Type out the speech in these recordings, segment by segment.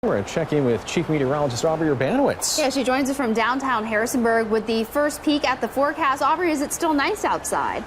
We're going to check in with Chief Meteorologist Aubrey Urbanowicz. Yeah, she joins us from downtown Harrisonburg with the first peek at the forecast. Aubrey, is it still nice outside?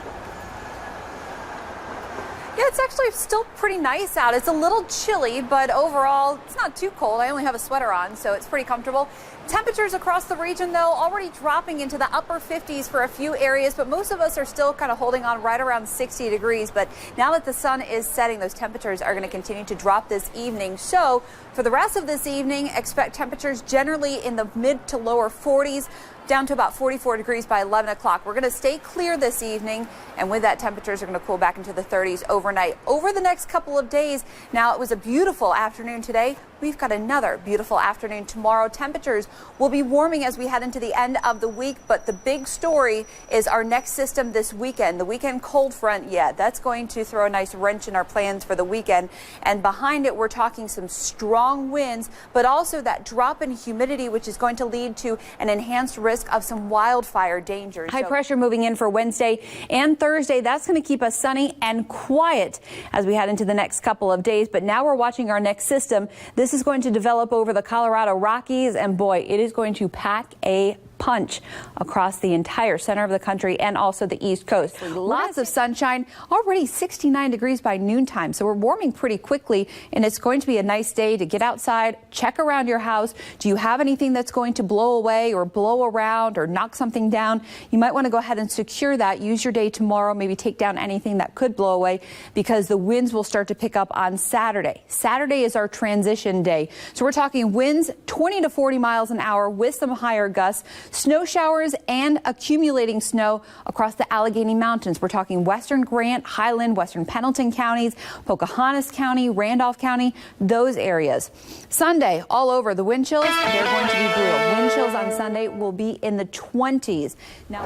Yeah, it's actually still pretty nice out. It's a little chilly, but overall, it's not too cold. I only have a sweater on, so it's pretty comfortable. Temperatures across the region, though, already dropping into the upper 50s for a few areas, but most of us are still kind of holding on right around 60 degrees. But now that the sun is setting, those temperatures are going to continue to drop this evening. So for the rest of this evening, expect temperatures generally in the mid to lower 40s. Down to about 44 degrees by 11 o'clock. We're going to stay clear this evening, and with that, temperatures are going to cool back into the 30s overnight. Over the next couple of days, now it was a beautiful afternoon today. We've got another beautiful afternoon tomorrow. Temperatures will be warming as we head into the end of the week, but the big story is our next system this weekend. The weekend cold front, that's going to throw a nice wrench in our plans for the weekend. And behind it, we're talking some strong winds, but also that drop in humidity, which is going to lead to an enhanced risk of some wildfire danger. High pressure moving in for Wednesday and Thursday. That's going to keep us sunny and quiet as we head into the next couple of days. But now we're watching our next system. This is going to develop over the Colorado Rockies, and boy, it is going to pack a punch across the entire center of the country and also the East Coast. Lots of sunshine, already 69 degrees by noontime, so we're warming pretty quickly, and it's going to be a nice day to get outside, check around your house. Do you have anything that's going to blow away or blow around or knock something down? You might want to go ahead and secure that. Use your day tomorrow, maybe take down anything that could blow away, because the winds will start to pick up on Saturday. Saturday is our transition day, so we're talking winds 20 to 40 miles an hour with some higher gusts. Snow showers and accumulating snow across the Allegheny Mountains. We're talking western Grant, Highland, western Pendleton counties, Pocahontas County, Randolph County, those areas. Sunday, all over, the wind chills, they're going to be brutal. Wind chills on Sunday will be in the 20s. Now,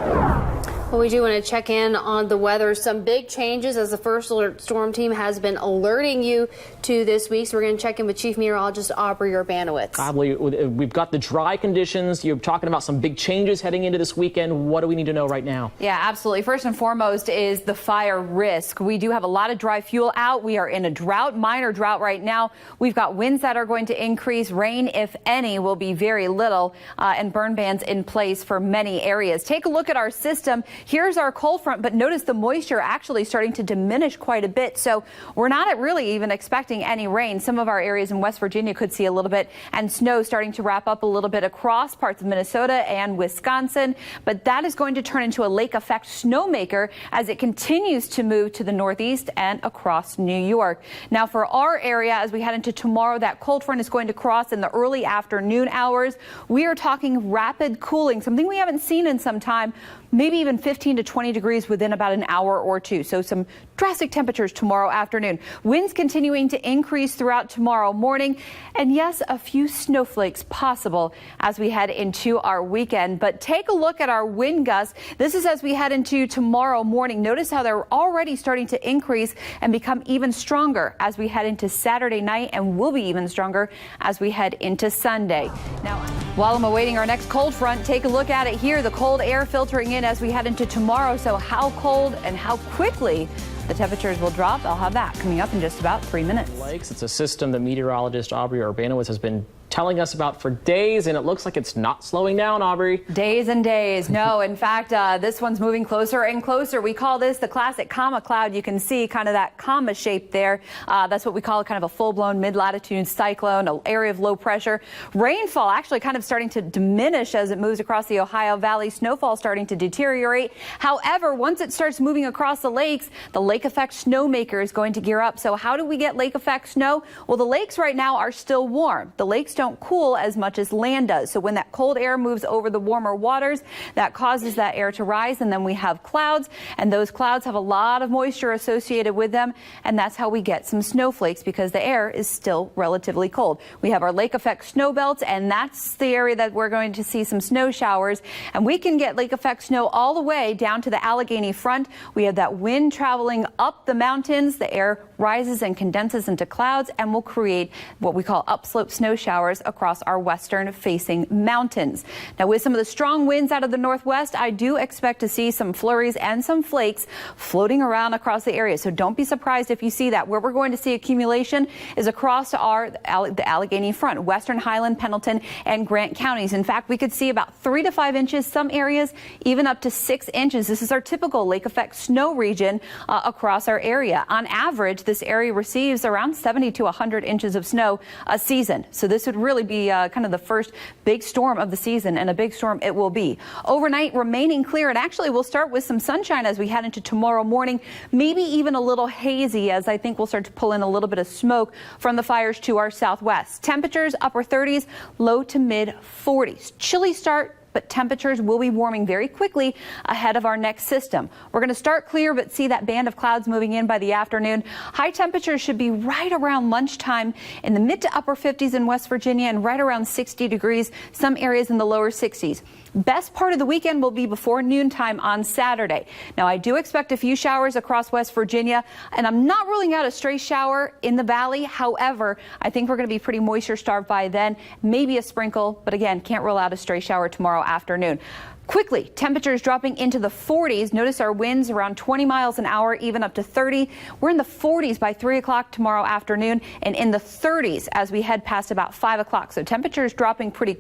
well, we do want to check in on the weather. Some big changes as the First Alert Storm Team has been alerting you to this week. So we're going to check in with Chief Meteorologist Aubrey Urbanowicz. Aubrey, we've got the dry conditions. You're talking about some big changes heading into this weekend. What do we need to know right now? Yeah, absolutely. First and foremost is the fire risk. We do have a lot of dry fuel out. We are in a drought, minor drought right now. We've got winds that are going to increase. Rain, if any, will be very little, and burn bans in place for many areas. Take a look at our system. Here's our cold front, but notice the moisture actually starting to diminish quite a bit. So we're not really even expecting any rain. Some of our areas in West Virginia could see a little bit, and snow starting to wrap up a little bit across parts of Minnesota and Wisconsin. But that is going to turn into a lake effect snowmaker as it continues to move to the northeast and across New York. Now for our area, as we head into tomorrow, that cold front is going to cross in the early afternoon hours. We are talking rapid cooling, something we haven't seen in some time. Maybe even 15 to 20 degrees within about an hour or two. So some drastic temperatures tomorrow afternoon. Winds continuing to increase throughout tomorrow morning. And yes, a few snowflakes possible as we head into our weekend. But take a look at our wind gusts. This is as we head into tomorrow morning. Notice how they're already starting to increase and become even stronger as we head into Saturday night, and will be even stronger as we head into Sunday. Now, while I'm awaiting our next cold front, take a look at it here. The cold air filtering in as we head into tomorrow. So how cold and how quickly the temperatures will drop, I'll have that coming up in just about 3 minutes. Lakes, it's a system that meteorologist Aubrey Urbanowicz has been telling us about for days, and it looks like it's not slowing down, Aubrey. Days and days. No, in fact, this one's moving closer and closer. We call this the classic comma cloud. You can see kind of that comma shape there. That's what we call kind of a full-blown mid-latitude cyclone, an area of low pressure. Rainfall actually kind of starting to diminish as it moves across the Ohio Valley. Snowfall starting to deteriorate. However, once it starts moving across the lakes, the lake effect snowmaker is going to gear up. So how do we get lake effect snow? Well, the lakes right now are still warm. The lakes don't cool as much as land does. So when that cold air moves over the warmer waters, that causes that air to rise, and then we have clouds, and those clouds have a lot of moisture associated with them, and that's how we get some snowflakes, because the air is still relatively cold. We have our lake effect snow belts, and that's the area that we're going to see some snow showers, and we can get lake effect snow all the way down to the Allegheny front. We have that wind traveling up the mountains. The air rises and condenses into clouds and will create what we call upslope snow showers showers across our western facing mountains. Now, with some of the strong winds out of the northwest, I do expect to see some flurries and some flakes floating around across the area. So don't be surprised if you see that. Where we're going to see accumulation is across the Allegheny front, western Highland, Pendleton, and Grant counties. In fact, we could see about 3 to 5 inches, some areas even up to 6 inches. This is our typical lake effect snow region across our area. On average, this area receives around 70 to 100 inches of snow a season. So this would really be kind of the first big storm of the season, and a big storm it will be. Overnight, remaining clear, and actually we'll start with some sunshine as we head into tomorrow morning, maybe even a little hazy, as I think we'll start to pull in a little bit of smoke from the fires to our southwest. Temperatures upper 30s, low to mid 40s. Chilly start, but temperatures will be warming very quickly ahead of our next system. We're going to start clear, but see that band of clouds moving in by the afternoon. High temperatures should be right around lunchtime in the mid to upper 50s in West Virginia and right around 60 degrees, some areas in the lower 60s. Best part of the weekend will be before noontime on Saturday. Now, I do expect a few showers across West Virginia, and I'm not ruling out a stray shower in the valley. However, I think we're going to be pretty moisture starved by then, maybe a sprinkle, but again, can't rule out a stray shower tomorrow afternoon. Quickly, temperatures dropping into the 40s. Notice our winds around 20 miles an hour, even up to 30. We're in the 40s by 3 o'clock tomorrow afternoon, and in the 30s as we head past about 5 o'clock. So temperatures dropping pretty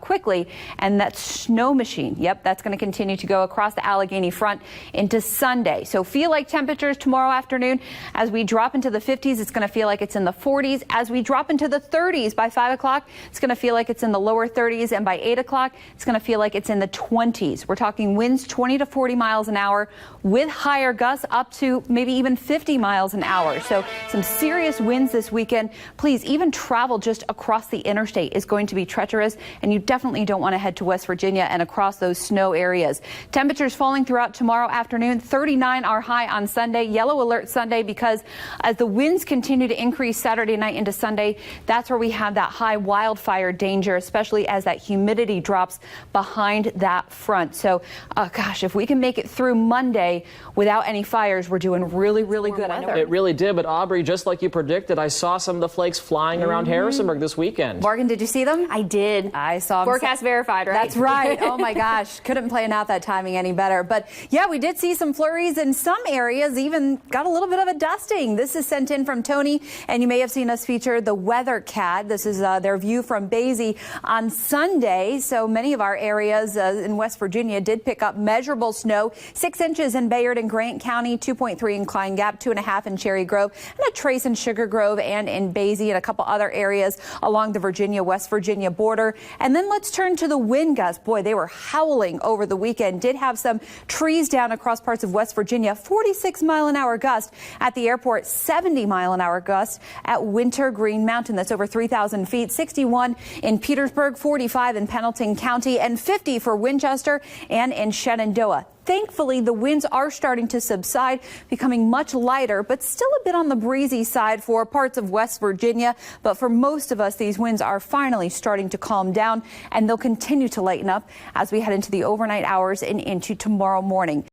quickly, and that snow machine, yep, that's going to continue to go across the Allegheny front into Sunday. So feel like temperatures tomorrow afternoon, as we drop into the 50s, it's going to feel like it's in the 40s. As we drop into the 30s by 5 o'clock, it's going to feel like it's in the lower 30s, and by 8 o'clock, it's going to feel like it's in the 20s. We're talking winds 20 to 40 miles an hour with higher gusts up to maybe even 50 miles an hour. So some serious winds this weekend. Please, even travel just across the interstate is going to be treacherous, and you definitely don't want to head to West Virginia and across those snow areas. Temperatures falling throughout tomorrow afternoon. 39 our high on Sunday. Yellow alert Sunday, because as the winds continue to increase Saturday night into Sunday, that's where we have that high wildfire danger, especially as that humidity drops behind that front. So, gosh, if we can make it through Monday without any fires, we're doing really, really good. It really did. But Aubrey, just like you predicted, I saw some of the flakes flying around Harrisonburg this weekend. Morgan, did you see them? I did. I saw them. Forecast verified, right? That's right. Oh my gosh. Couldn't plan out that timing any better. But yeah, we did see some flurries in some areas, even got a little bit of a dusting. This is sent in from Tony, and you may have seen us feature the Weather Cat. This is their view from Boise on Sunday. So many of our areas in West Virginia did pick up measurable snow. 6 inches in Bayard and Grant County, 2.3 in Klein Gap, 2.5 in Cherry Grove, and a trace in Sugar Grove and in Boise, and a couple other areas along the Virginia-West Virginia border. And then let's turn to the wind gusts. Boy, they were howling over the weekend. Did have some trees down across parts of West Virginia. 46 mile an hour gust at the airport, 70 mile an hour gust at Winter Green Mountain. That's over 3,000 feet. 61 in Petersburg, 45 in Pendleton County, and 50 for Winchester and in Shenandoah. Thankfully, the winds are starting to subside, becoming much lighter, but still a bit on the breezy side for parts of West Virginia. But for most of us, these winds are finally starting to calm down, and they'll continue to lighten up as we head into the overnight hours and into tomorrow morning.